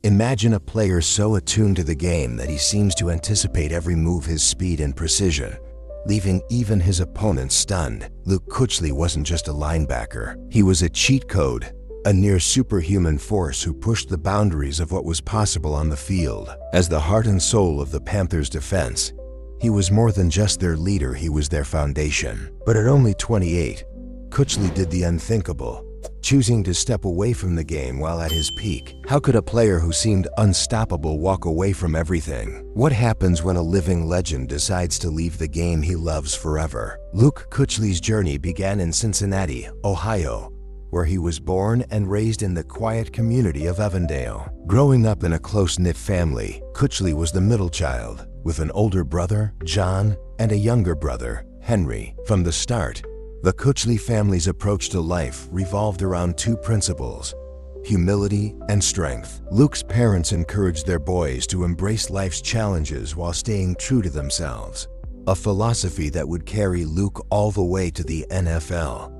Imagine a player so attuned to the game that he seems to anticipate every move, his speed and precision, leaving even his opponents stunned. Luke Kuechly wasn't just a linebacker. He was a cheat code, a near superhuman force who pushed the boundaries of what was possible on the field. As the heart and soul of the Panthers' defense, he was more than just their leader, he was their foundation. But at only 28, Kuechly did the unthinkable, choosing to step away from the game while at his peak. How could a player who seemed unstoppable walk away from everything? What happens when a living legend decides to leave the game he loves forever? Luke Kuechly's journey began in Cincinnati, Ohio, where he was born and raised in the quiet community of Avondale. Growing up in a close-knit family, Kuechly was the middle child, with an older brother, John, and a younger brother, Henry. From the start, the Kuechly family's approach to life revolved around two principles: humility and strength. Luke's parents encouraged their boys to embrace life's challenges while staying true to themselves, a philosophy that would carry Luke all the way to the NFL.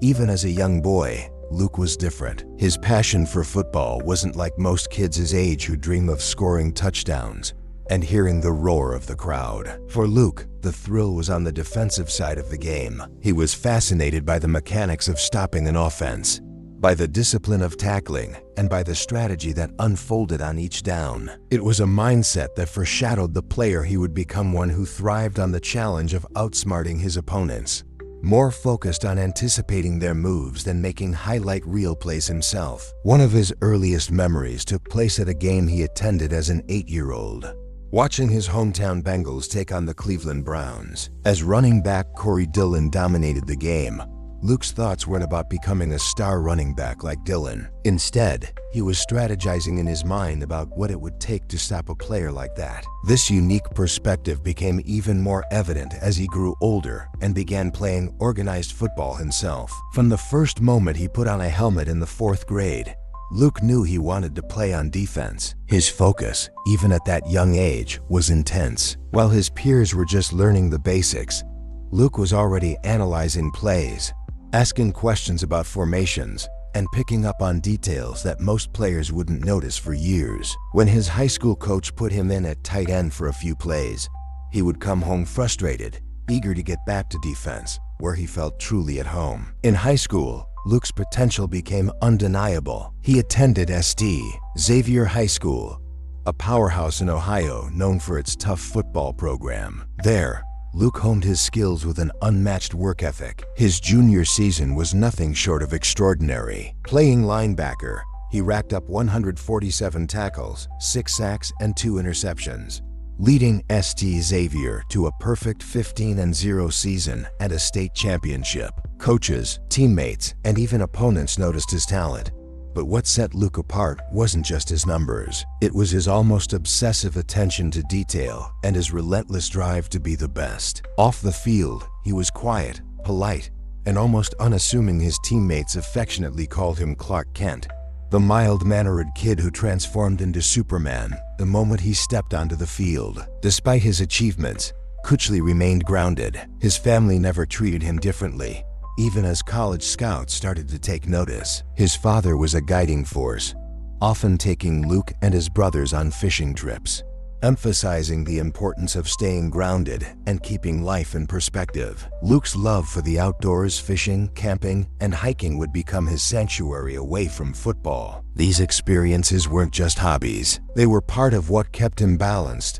Even as a young boy, Luke was different. His passion for football wasn't like most kids his age who dream of scoring touchdowns and hearing the roar of the crowd. For Luke, the thrill was on the defensive side of the game. He was fascinated by the mechanics of stopping an offense, by the discipline of tackling, and by the strategy that unfolded on each down. It was a mindset that foreshadowed the player he would become, one who thrived on the challenge of outsmarting his opponents, more focused on anticipating their moves than making highlight reel plays himself. One of his earliest memories took place at a game he attended as an 8-year-old. Watching his hometown Bengals take on the Cleveland Browns. As running back Corey Dillon dominated the game, Luke's thoughts weren't about becoming a star running back like Dillon. Instead, he was strategizing in his mind about what it would take to stop a player like that. This unique perspective became even more evident as he grew older and began playing organized football himself. From the first moment he put on a helmet in the 4th grade, Luke knew he wanted to play on defense. His focus, even at that young age, was intense. While his peers were just learning the basics, Luke was already analyzing plays, asking questions about formations, and picking up on details that most players wouldn't notice for years. When his high school coach put him in at tight end for a few plays, he would come home frustrated, eager to get back to defense, where he felt truly at home. In high school, Luke's potential became undeniable. He attended St. Xavier High School, a powerhouse in Ohio known for its tough football program. There, Luke honed his skills with an unmatched work ethic. His junior season was nothing short of extraordinary. Playing linebacker, he racked up 147 tackles, 6 sacks, and 2 interceptions, leading St. Xavier to a perfect 15-0 season and a state championship. Coaches, teammates, and even opponents noticed his talent. But what set Luke apart wasn't just his numbers. It was his almost obsessive attention to detail and his relentless drive to be the best. Off the field, he was quiet, polite, and almost unassuming. His teammates affectionately called him Clark Kent, the mild-mannered kid who transformed into Superman the moment he stepped onto the field. Despite his achievements, Kuechly remained grounded. His family never treated him differently, even as college scouts started to take notice. His father was a guiding force, often taking Luke and his brothers on fishing trips, emphasizing the importance of staying grounded and keeping life in perspective. Luke's love for the outdoors, fishing, camping, and hiking would become his sanctuary away from football. These experiences weren't just hobbies. They were part of what kept him balanced,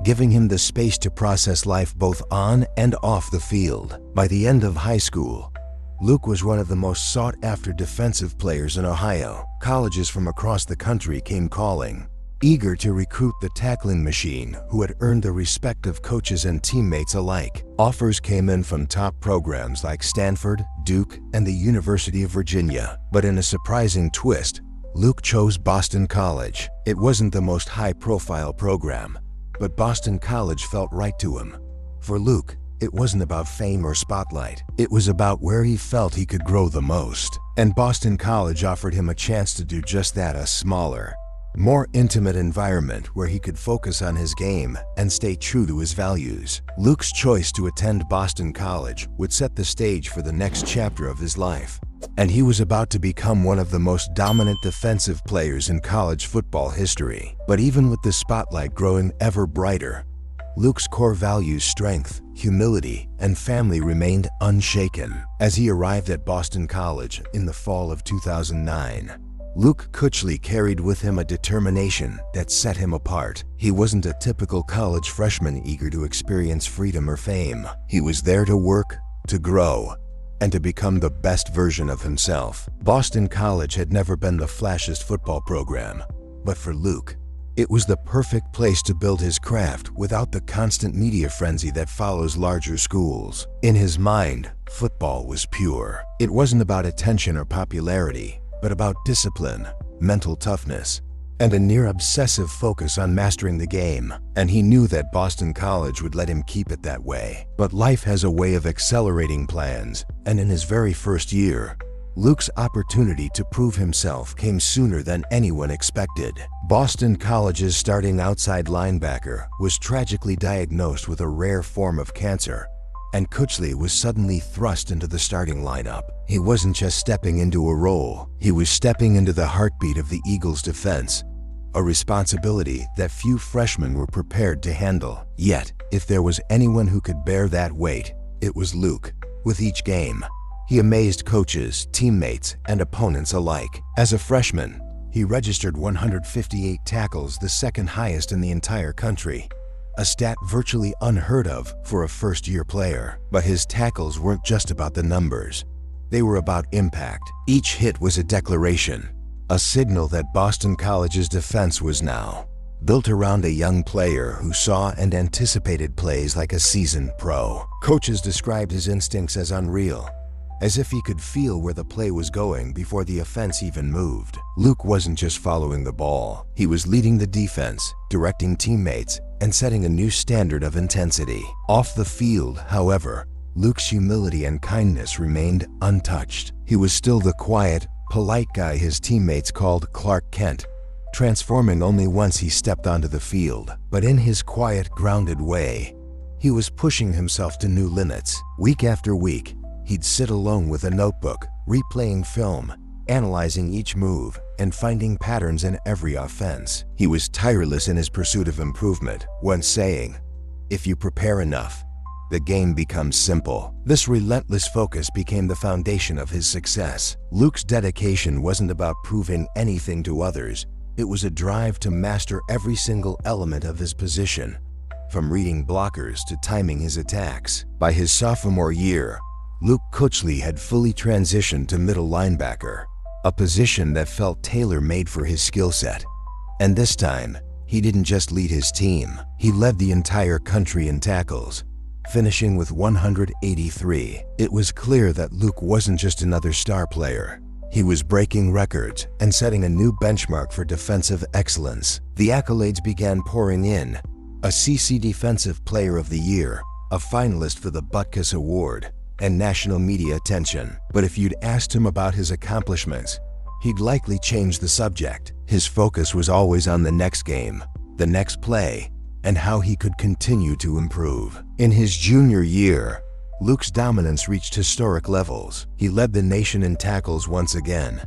giving him the space to process life both on and off the field. By the end of high school, Luke was one of the most sought-after defensive players in Ohio. Colleges from across the country came calling, eager to recruit the tackling machine who had earned the respect of coaches and teammates alike. Offers came in from top programs like Stanford, Duke, and the University of Virginia. But in a surprising twist, Luke chose Boston College. It wasn't the most high-profile program, but Boston College felt right to him. For Luke, it wasn't about fame or spotlight. It was about where he felt he could grow the most. And Boston College offered him a chance to do just that, a smaller, more intimate environment where he could focus on his game and stay true to his values. Luke's choice to attend Boston College would set the stage for the next chapter of his life. and he was about to become one of the most dominant defensive players in college football history. But even with the spotlight growing ever brighter, Luke's core values, strength, humility, and family remained unshaken. As he arrived at Boston College in the fall of 2009, Luke Kuechly carried with him a determination that set him apart. He wasn't a typical college freshman eager to experience freedom or fame. He was there to work, to grow, and to become the best version of himself. Boston College had never been the flashiest football program, but for Luke, it was the perfect place to build his craft without the constant media frenzy that follows larger schools. In his mind, football was pure. It wasn't about attention or popularity, but about discipline, mental toughness, and a near-obsessive focus on mastering the game. And he knew that Boston College would let him keep it that way. But life has a way of accelerating plans, and in his very first year, Luke's opportunity to prove himself came sooner than anyone expected. Boston College's starting outside linebacker was tragically diagnosed with a rare form of cancer, and Kuechly was suddenly thrust into the starting lineup. He wasn't just stepping into a role, he was stepping into the heartbeat of the Eagles' defense, a responsibility that few freshmen were prepared to handle. Yet, if there was anyone who could bear that weight, it was Luke. With each game, he amazed coaches, teammates, and opponents alike. As a freshman, he registered 158 tackles, the second highest in the entire country, a stat virtually unheard of for a first-year player. But his tackles weren't just about the numbers. They were about impact. Each hit was a declaration, a signal that Boston College's defense was now built around a young player who saw and anticipated plays like a seasoned pro. Coaches described his instincts as unreal, as if he could feel where the play was going before the offense even moved. Luke wasn't just following the ball. He was leading the defense, directing teammates, and setting a new standard of intensity. Off the field, however, Luke's humility and kindness remained untouched. He was still the quiet, polite guy his teammates called Clark Kent, transforming only once he stepped onto the field. But in his quiet, grounded way, he was pushing himself to new limits. Week after week, he'd sit alone with a notebook, replaying film, analyzing each move, and finding patterns in every offense. He was tireless in his pursuit of improvement, once saying, "If you prepare enough, the game becomes simple." This relentless focus became the foundation of his success. Luke's dedication wasn't about proving anything to others. It was a drive to master every single element of his position, from reading blockers to timing his attacks. By his sophomore year, Luke Kuechly had fully transitioned to middle linebacker, a position that felt tailor-made for his skill set. And this time, he didn't just lead his team, he led the entire country in tackles, finishing with 183. It was clear that Luke wasn't just another star player. He was breaking records and setting a new benchmark for defensive excellence. The accolades began pouring in: a CC Defensive Player of the Year, a finalist for the Butkus Award, and national media attention. But if you'd asked him about his accomplishments, he'd likely change the subject. His focus was always on the next game, the next play, and how he could continue to improve. In his junior year, Luke's dominance reached historic levels. He led the nation in tackles once again,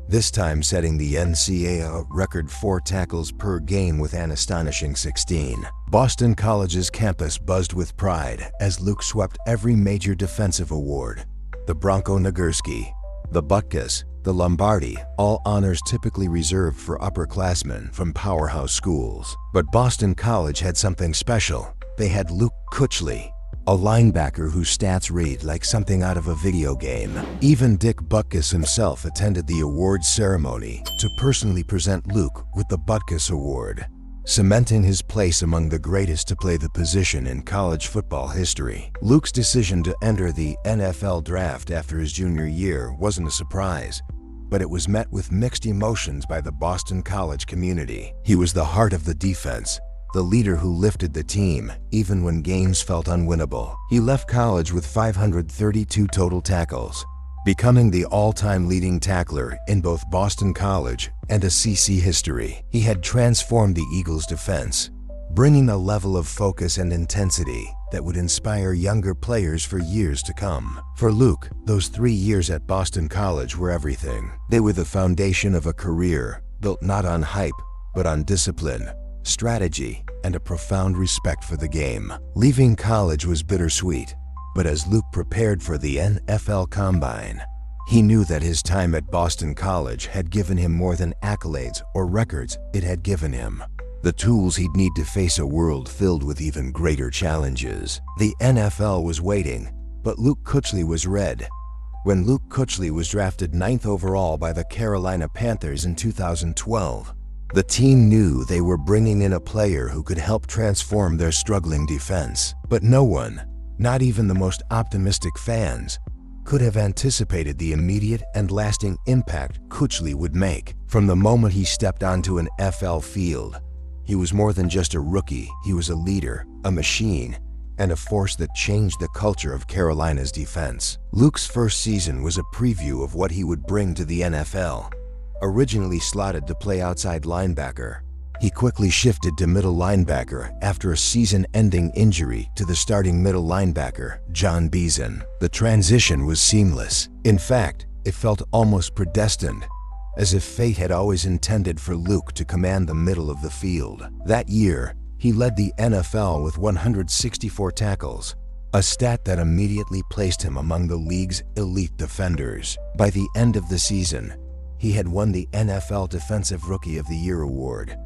this time setting the NCAA record 4 tackles per game with an astonishing 16. Boston College's campus buzzed with pride as Luke swept every major defensive award: the Bronco Nagurski, the Butkus, the Lombardi, all honors typically reserved for upperclassmen from powerhouse schools. But Boston College had something special. They had Luke Kuechly, a linebacker whose stats read like something out of a video game. Even Dick Butkus himself attended the awards ceremony to personally present Luke with the Butkus Award, cementing his place among the greatest to play the position in college football history. Luke's decision to enter the NFL draft after his junior year wasn't a surprise, but it was met with mixed emotions by the Boston College community. He was the heart of the defense, the leader who lifted the team even when games felt unwinnable. He left college with 532 total tackles, becoming the all-time leading tackler in both Boston College and SEC history. He had transformed the Eagles' defense, bringing a level of focus and intensity that would inspire younger players for years to come. For Luke, those 3 years at Boston College were everything. They were the foundation of a career built not on hype, but on discipline, strategy, and a profound respect for the game. Leaving college was bittersweet, but as Luke prepared for the NFL Combine, he knew that his time at Boston College had given him more than accolades or records. It had given him the tools he'd need to face a world filled with even greater challenges. The NFL was waiting, but Luke Kuechly was ready. When Luke Kuechly was drafted 9th overall by the Carolina Panthers in 2012, the team knew they were bringing in a player who could help transform their struggling defense. But no one, not even the most optimistic fans, could have anticipated the immediate and lasting impact Kuechly would make. From the moment he stepped onto an FL field, he was more than just a rookie. He was a leader, a machine, and a force that changed the culture of Carolina's defense. Luke's first season was a preview of what he would bring to the NFL. Originally slotted to play outside linebacker, he quickly shifted to middle linebacker after a season-ending injury to the starting middle linebacker, John Beason. The transition was seamless. In fact, it felt almost predestined, as if fate had always intended for Luke to command the middle of the field. That year, he led the NFL with 164 tackles, a stat that immediately placed him among the league's elite defenders. By the end of the season, he had won the NFL Defensive Rookie of the Year award,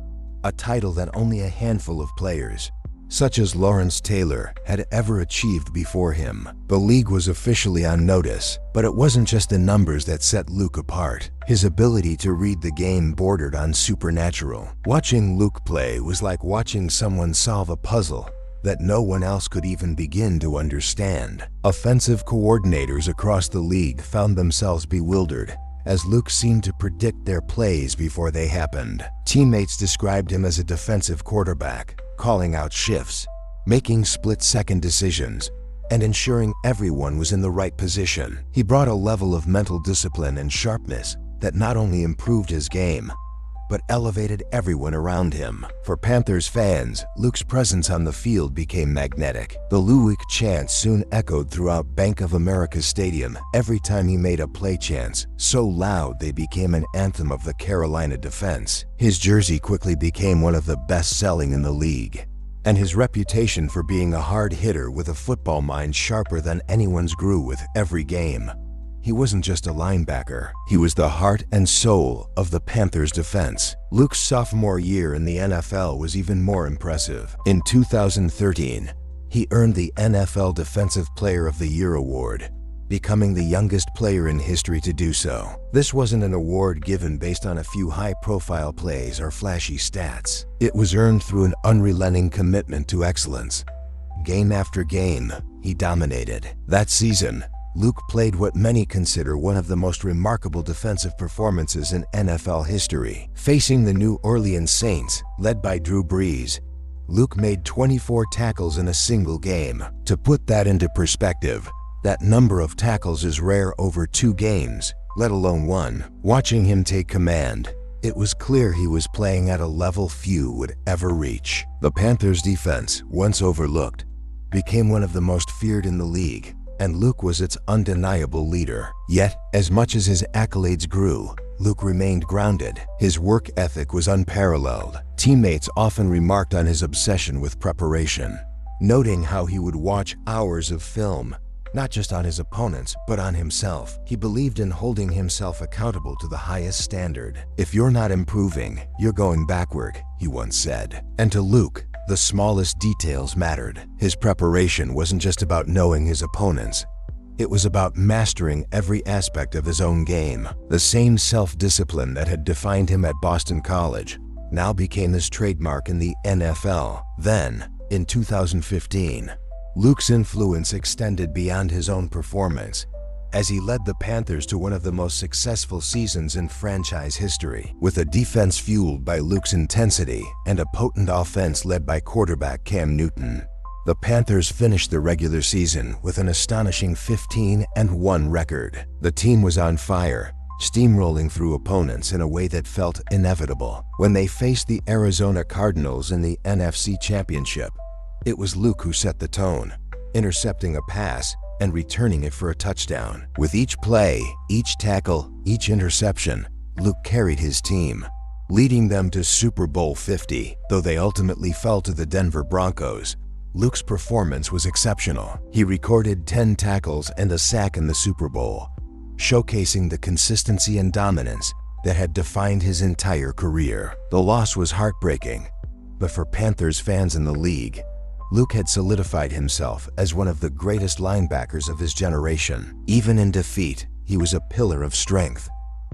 a title that only a handful of players, such as Lawrence Taylor, had ever achieved before him. The league was officially on notice, but it wasn't just the numbers that set Luke apart. His ability to read the game bordered on supernatural. Watching Luke play was like watching someone solve a puzzle that no one else could even begin to understand. Offensive coordinators across the league found themselves bewildered, as Luke seemed to predict their plays before they happened. Teammates described him as a defensive quarterback, calling out shifts, making split-second decisions, and ensuring everyone was in the right position. He brought a level of mental discipline and sharpness that not only improved his game, but elevated everyone around him. For Panthers fans, Luke's presence on the field became magnetic. The Luke chant soon echoed throughout Bank of America Stadium every time he made a play chants, so loud they became an anthem of the Carolina defense. His jersey quickly became one of the best-selling in the league, and his reputation for being a hard hitter with a football mind sharper than anyone's grew with every game. He wasn't just a linebacker, he was the heart and soul of the Panthers' defense. Luke's sophomore year in the NFL was even more impressive. In 2013, he earned the NFL Defensive Player of the Year award, becoming the youngest player in history to do so. This wasn't an award given based on a few high-profile plays or flashy stats. It was earned through an unrelenting commitment to excellence. Game after game, he dominated. That season, Luke played what many consider one of the most remarkable defensive performances in NFL history. Facing the New Orleans Saints, led by Drew Brees, Luke made 24 tackles in a single game. To put that into perspective, that number of tackles is rare over 2 games, let alone one. Watching him take command, it was clear he was playing at a level few would ever reach. The Panthers' defense, once overlooked, became one of the most feared in the league, and Luke was its undeniable leader. Yet, as much as his accolades grew, Luke remained grounded. His work ethic was unparalleled. Teammates often remarked on his obsession with preparation, noting how he would watch hours of film, not just on his opponents, but on himself. He believed in holding himself accountable to the highest standard. "If you're not improving, you're going backward," he once said. And to Luke, the smallest details mattered. His preparation wasn't just about knowing his opponents. It was about mastering every aspect of his own game. The same self-discipline that had defined him at Boston College now became his trademark in the NFL. Then, in 2015, Luke's influence extended beyond his own performance, as he led the Panthers to one of the most successful seasons in franchise history. With a defense fueled by Luke's intensity and a potent offense led by quarterback Cam Newton, the Panthers finished the regular season with an astonishing 15-1 record. The team was on fire, steamrolling through opponents in a way that felt inevitable. When they faced the Arizona Cardinals in the NFC Championship, It was Luke who set the tone, intercepting a pass and returning it for a touchdown. With each play, each tackle, each interception, Luke carried his team, leading them to Super Bowl 50. Though they ultimately fell to the Denver Broncos, Luke's performance was exceptional. He recorded 10 tackles and a sack in the Super Bowl, showcasing the consistency and dominance that had defined his entire career. The loss was heartbreaking, but for Panthers fans in the league, Luke had solidified himself as one of the greatest linebackers of his generation. Even in defeat, he was a pillar of strength,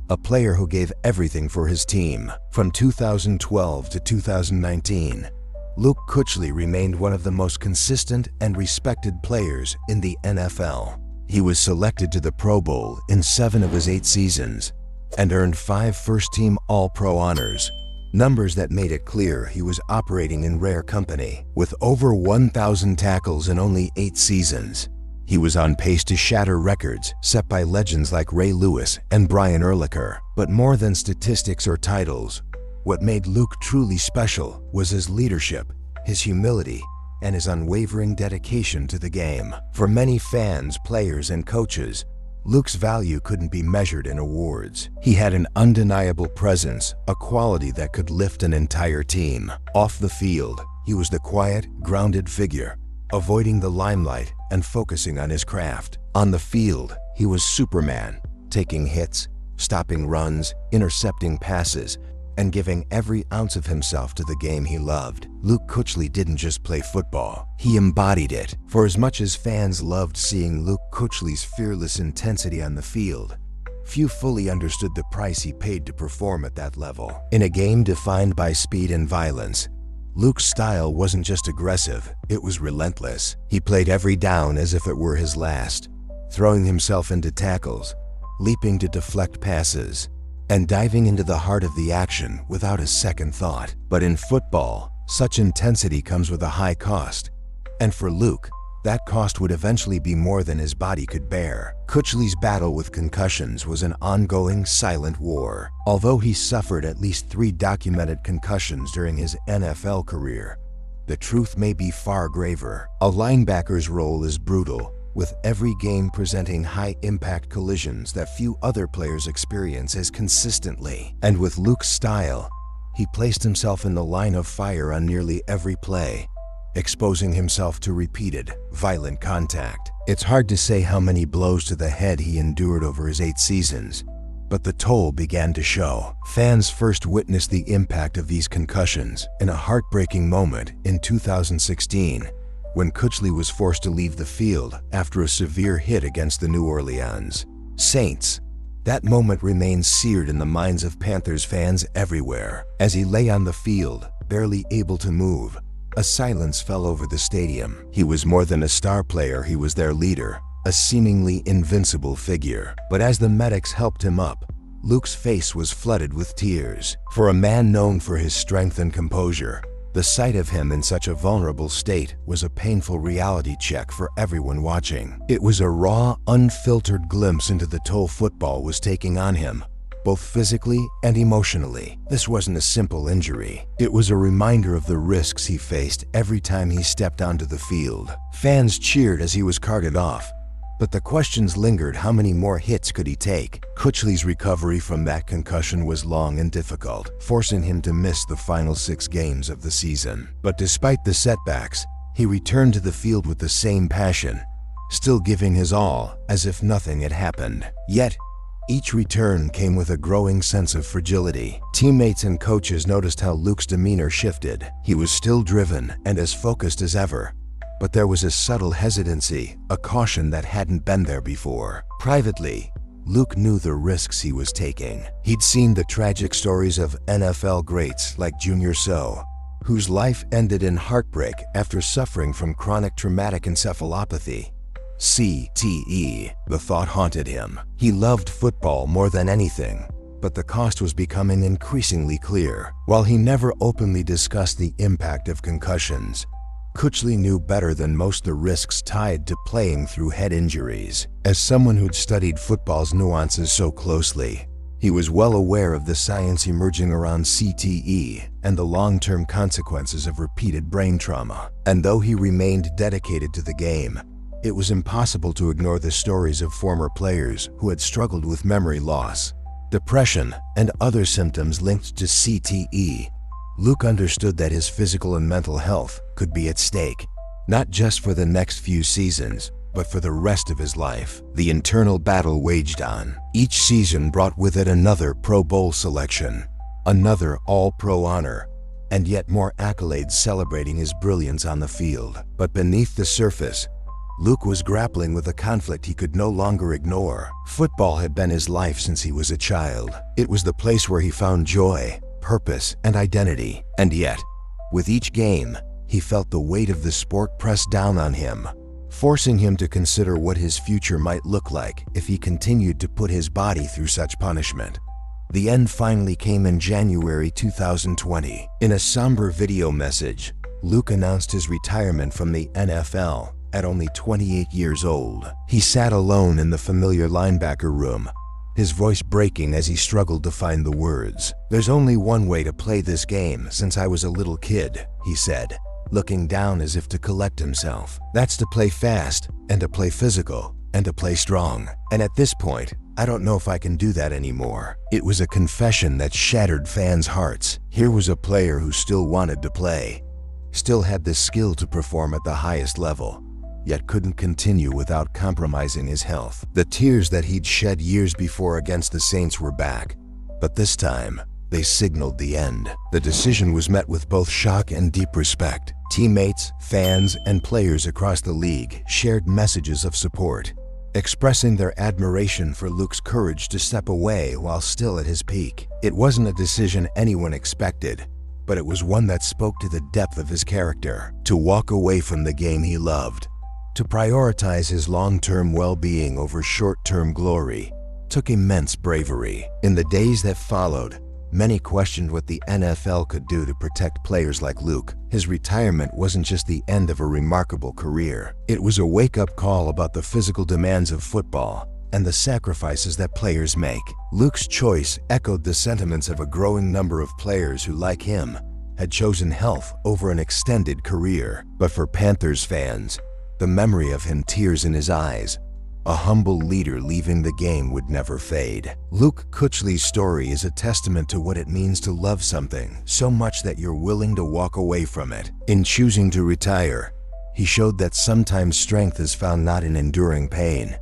a player who gave everything for his team. From 2012 to 2019, Luke Kuechly remained one of the most consistent and respected players in the NFL. He was selected to the Pro Bowl in 7 of his 8 seasons and earned 5 first-team All-Pro honors, numbers that made it clear he was operating in rare company. With over 1,000 tackles in only 8 seasons, he was on pace to shatter records set by legends like Ray Lewis and Brian Urlacher. But more than statistics or titles, what made Luke truly special was his leadership, his humility, and his unwavering dedication to the game. For many fans, players, and coaches, Luke's value couldn't be measured in awards. He had an undeniable presence, a quality that could lift an entire team. Off the field, he was the quiet, grounded figure, avoiding the limelight and focusing on his craft. On the field, he was Superman, taking hits, stopping runs, intercepting passes, and giving every ounce of himself to the game he loved. Luke Kuechly didn't just play football, he embodied it. For as much as fans loved seeing Luke Kuechly's fearless intensity on the field, few fully understood the price he paid to perform at that level. In a game defined by speed and violence, Luke's style wasn't just aggressive, it was relentless. He played every down as if it were his last, throwing himself into tackles, leaping to deflect passes, and diving into the heart of the action without a second thought. But in football, such intensity comes with a high cost. And for Luke, that cost would eventually be more than his body could bear. Kuechly's battle with concussions was an ongoing, silent war. Although he suffered at least 3 documented concussions during his NFL career, the truth may be far graver. A linebacker's role is brutal, with every game presenting high-impact collisions that few other players experience as consistently. And with Luke's style, he placed himself in the line of fire on nearly every play, exposing himself to repeated, violent contact. It's hard to say how many blows to the head he endured over his 8 seasons, but the toll began to show. Fans first witnessed the impact of these concussions in a heartbreaking moment in 2016, when Kuechly was forced to leave the field after a severe hit against the New Orleans Saints. That moment remains seared in the minds of Panthers fans everywhere. As he lay on the field, barely able to move, a silence fell over the stadium. He was more than a star player, he was their leader, a seemingly invincible figure. But as the medics helped him up, Luke's face was flooded with tears. For a man known for his strength and composure, the sight of him in such a vulnerable state was a painful reality check for everyone watching. It was a raw, unfiltered glimpse into the toll football was taking on him, both physically and emotionally. This wasn't a simple injury. It was a reminder of the risks he faced every time he stepped onto the field. Fans cheered as he was carted off, but the questions lingered: how many more hits could he take? Kuechly's recovery from that concussion was long and difficult, forcing him to miss the final 6 games of the season. But despite the setbacks, he returned to the field with the same passion, still giving his all as if nothing had happened. Yet, each return came with a growing sense of fragility. Teammates and coaches noticed how Luke's demeanor shifted. He was still driven and as focused as ever, but there was a subtle hesitancy, a caution that hadn't been there before. Privately, Luke knew the risks he was taking. He'd seen the tragic stories of NFL greats like Junior Seau, whose life ended in heartbreak after suffering from chronic traumatic encephalopathy, CTE. The thought haunted him. He loved football more than anything, but the cost was becoming increasingly clear. While he never openly discussed the impact of concussions, Kuechly knew better than most the risks tied to playing through head injuries. As someone who'd studied football's nuances so closely, He was well aware of the science emerging around CTE and the long-term consequences of repeated brain trauma. And though he remained dedicated to the game, it was impossible to ignore the stories of former players who had struggled with memory loss, depression, and other symptoms linked to CTE. Luke understood that his physical and mental health could be at stake, not just for the next few seasons, but for the rest of his life. The internal battle waged on. Each season brought with it another Pro Bowl selection, another All-Pro honor, and yet more accolades celebrating his brilliance on the field. But beneath the surface, Luke was grappling with a conflict he could no longer ignore. Football had been his life since he was a child. It was the place where he found joy, purpose, and identity. And yet, with each game, he felt the weight of the sport press down on him, forcing him to consider what his future might look like if he continued to put his body through such punishment. The end finally came in January 2020. In a somber video message, Luke announced his retirement from the NFL at only 28 years old. He sat alone in the familiar linebacker room, his voice breaking as he struggled to find the words. "There's only one way to play this game since I was a little kid," he said, looking down as if to collect himself. "That's to play fast, and to play physical, and to play strong. And at this point, I don't know if I can do that anymore." It was a confession that shattered fans' hearts. Here was a player who still wanted to play, still had the skill to perform at the highest level, yet couldn't continue without compromising his health. The tears that he'd shed years before against the Saints were back, but this time, they signaled the end. The decision was met with both shock and deep respect. Teammates, fans, and players across the league shared messages of support, expressing their admiration for Luke's courage to step away while still at his peak. It wasn't a decision anyone expected, but it was one that spoke to the depth of his character. To walk away from the game he loved, to prioritize his long-term well-being over short-term glory, took immense bravery. In the days that followed, many questioned what the NFL could do to protect players like Luke. His retirement wasn't just the end of a remarkable career. It was a wake-up call about the physical demands of football and the sacrifices that players make. Luke's choice echoed the sentiments of a growing number of players who, like him, had chosen health over an extended career. But for Panthers fans, the memory of him, tears in his eyes, a humble leader leaving the game, would never fade. Luke Kuechly's story is a testament to what it means to love something so much that you're willing to walk away from it. In choosing to retire, he showed that sometimes strength is found not in enduring pain,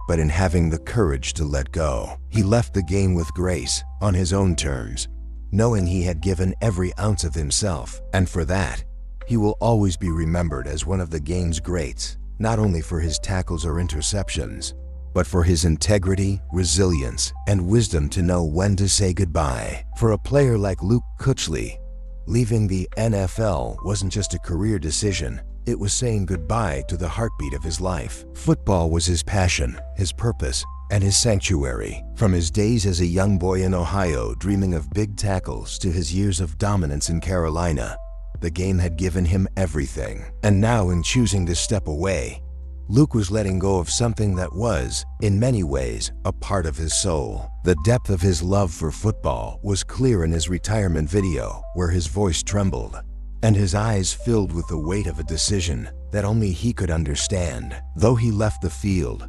but in having the courage to let go. He left the game with grace, on his own terms, knowing he had given every ounce of himself, and for that, he will always be remembered as one of the game's greats, not only for his tackles or interceptions, but for his integrity, resilience, and wisdom to know when to say goodbye. For a player like Luke Kuechly, leaving the NFL wasn't just a career decision, it was saying goodbye to the heartbeat of his life. Football was his passion, his purpose, and his sanctuary. From his days as a young boy in Ohio dreaming of big tackles to his years of dominance in Carolina, the game had given him everything. And now, in choosing to step away, Luke was letting go of something that was, in many ways, a part of his soul. The depth of his love for football was clear in his retirement video, where his voice trembled, and his eyes filled with the weight of a decision that only he could understand. Though he left the field,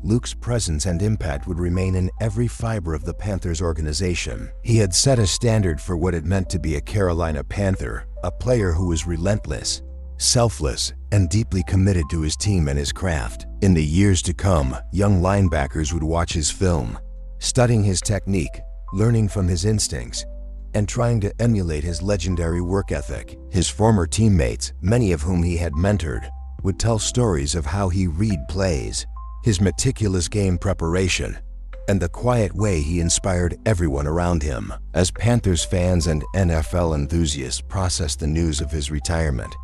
Luke's presence and impact would remain in every fiber of the Panthers organization. He had set a standard for what it meant to be a Carolina Panther, a player who was relentless, selfless, and deeply committed to his team and his craft. In the years to come, young linebackers would watch his film, studying his technique, learning from his instincts, and trying to emulate his legendary work ethic. His former teammates, many of whom he had mentored, would tell stories of how he read plays, his meticulous game preparation, and the quiet way he inspired everyone around him. As Panthers fans and NFL enthusiasts processed the news of his retirement,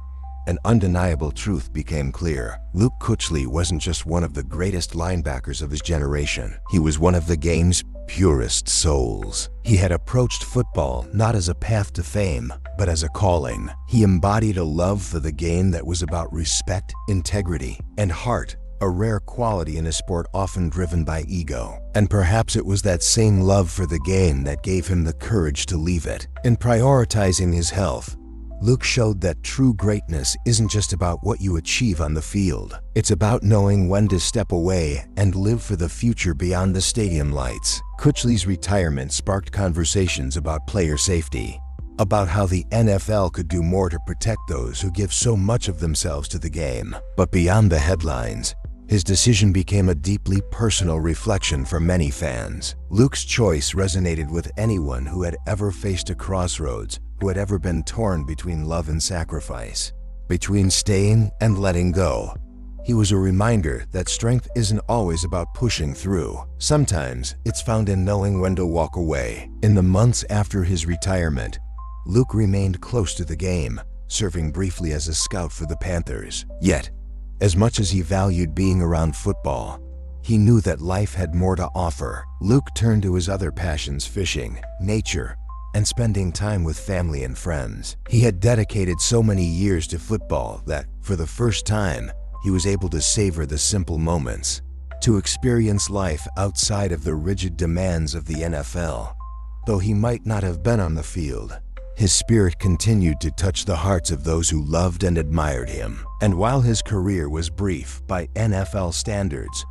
an undeniable truth became clear. Luke Kuechly wasn't just one of the greatest linebackers of his generation. He was one of the game's purest souls. He had approached football not as a path to fame, but as a calling. He embodied a love for the game that was about respect, integrity, and heart a rare quality in a sport often driven by ego. And perhaps it was that same love for the game that gave him the courage to leave it. In prioritizing his health, Luke showed that true greatness isn't just about what you achieve on the field. It's about knowing when to step away and live for the future beyond the stadium lights. Kuechly's retirement sparked conversations about player safety, about how the NFL could do more to protect those who give so much of themselves to the game. But beyond the headlines, his decision became a deeply personal reflection for many fans. Luke's choice resonated with anyone who had ever faced a crossroads, who had ever been torn between love and sacrifice, between staying and letting go. He was a reminder that strength isn't always about pushing through. Sometimes it's found in knowing when to walk away. In the months after his retirement, Luke remained close to the game, serving briefly as a scout for the Panthers. Yet, as much as he valued being around football, he knew that life had more to offer. Luke turned to his other passions: fishing, nature, and spending time with family and friends. He had dedicated so many years to football that, for the first time, he was able to savor the simple moments, to experience life outside of the rigid demands of the NFL. Though he might not have been on the field, his spirit continued to touch the hearts of those who loved and admired him. And while his career was brief by NFL standards,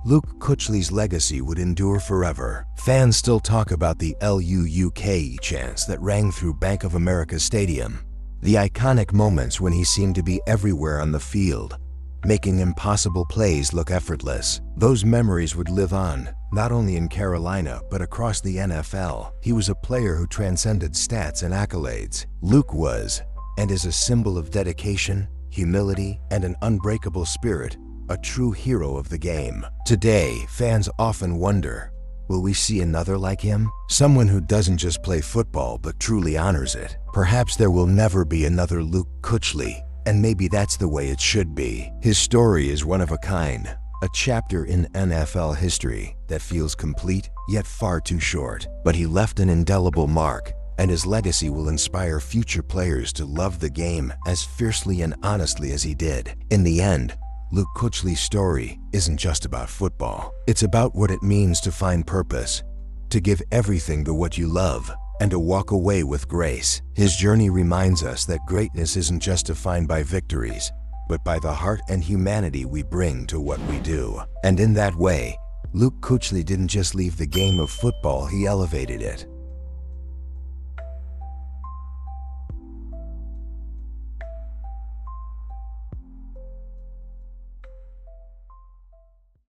Luke Kuechly's legacy would endure forever. Fans still talk about the LUUK chants that rang through Bank of America Stadium, the iconic moments when he seemed to be everywhere on the field, making impossible plays look effortless. Those memories would live on, not only in Carolina, but across the NFL. He was a player who transcended stats and accolades. Luke was, and is, a symbol of dedication, humility, and an unbreakable spirit, a true hero of the game. Today, fans often wonder, will we see another like him? Someone who doesn't just play football, but truly honors it. Perhaps there will never be another Luke Kuechly, and maybe that's the way it should be. His story is one of a kind, a chapter in NFL history that feels complete, yet far too short. But he left an indelible mark, and his legacy will inspire future players to love the game as fiercely and honestly as he did. In the end, Luke Kuechly's story isn't just about football. It's about what it means to find purpose, to give everything to what you love, and to walk away with grace. His journey reminds us that greatness isn't just defined by victories, but by the heart and humanity we bring to what we do. And in that way, Luke Kuechly didn't just leave the game of football, he elevated it.